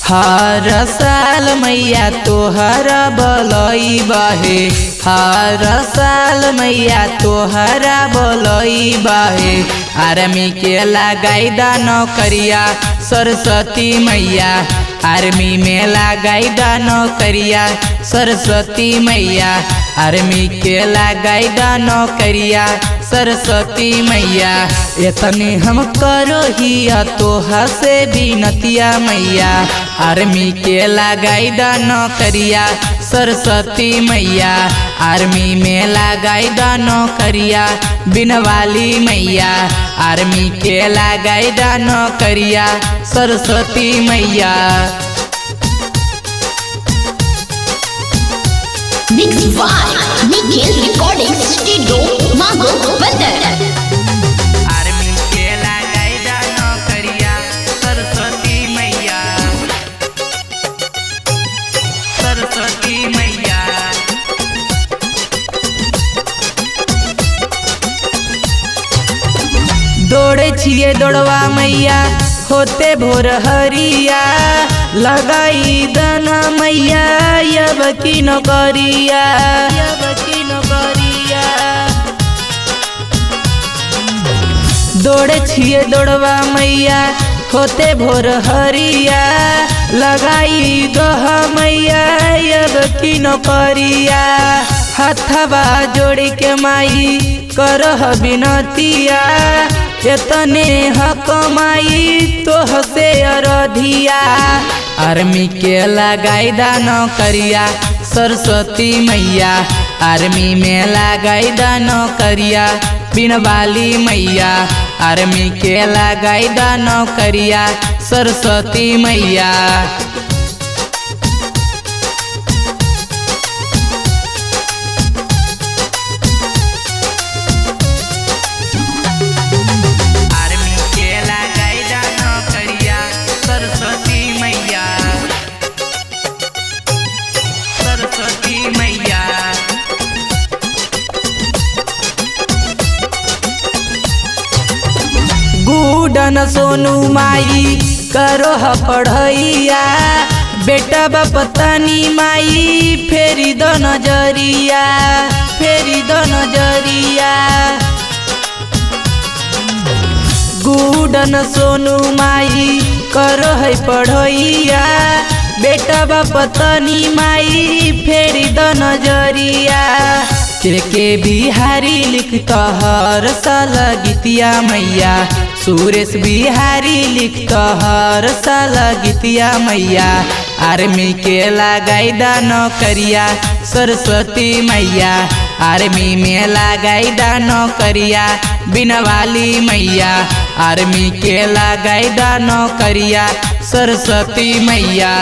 हर साल मैया तोहरा बोलई बहे, हर साल मैया तोहरा बोलई बहे। आर्मी के लगाई दा नौकरिया सरस्वती मैया, आर्मी में लगाई दा नौकरिया सरस्वती मैया, आर्मी के लगाई दा नौकरिया सरस्वती मैया। इतने हम करो ही तोहा से बिनतिया मैया, आर्मी के लगाई दा नौकरिया सरस्वती मैया, आर्मी में लगाई दा नौकरिया बिनवाली मैया, आर्मी के लगाई दा नौकरिया सरस्वती मैया। Mixed by Nikhil Recording Studio, Mago, Bandar। Army के लगाई दा नौकरिया सरस्वती मैया, सरस्वती मैया। दौड़े छिए दौड़वा मैया होते भोर हरिया, लगाई दाना मैया यब की नौकरिया, यब की नौकरिया। दौड़े छिए दौड़वा मैया होते भोर हरिया, लगाई दोहा मैया यब की नौकरिया। हथवा जोड़ी के माई करह बिनतिया, इतने हक माई तोह से अरधिया, आर्मी के लगाई दा नौकरिया सरस्वती मैया, आर्मी में लगाई दा नौकरिया बिनवाली मैया, आर्मी के लगाई दा नौकरिया सरस्वती मैया। गुडन सोनू माई करो पढ़ैया, बेटा बपतानी माई फेरी दो नजरिया, फेरी दो नजरिया। गुडन सोनू माई करो पढ़ैया, बेटा बपतानी माई फेरी दो नजरिया। के बिहारी लिखता हर साल गीतिया मैया, सुरेश बिहारी लिखता हर साल गीतिया मैया, आर्मी के लगाई दा नौकरिया सरस्वती मैया, आर्मी में लगाई दा नौकरिया बिनवाली मैया, आर्मी के लगाई दा नौकरिया सरस्वती मैया।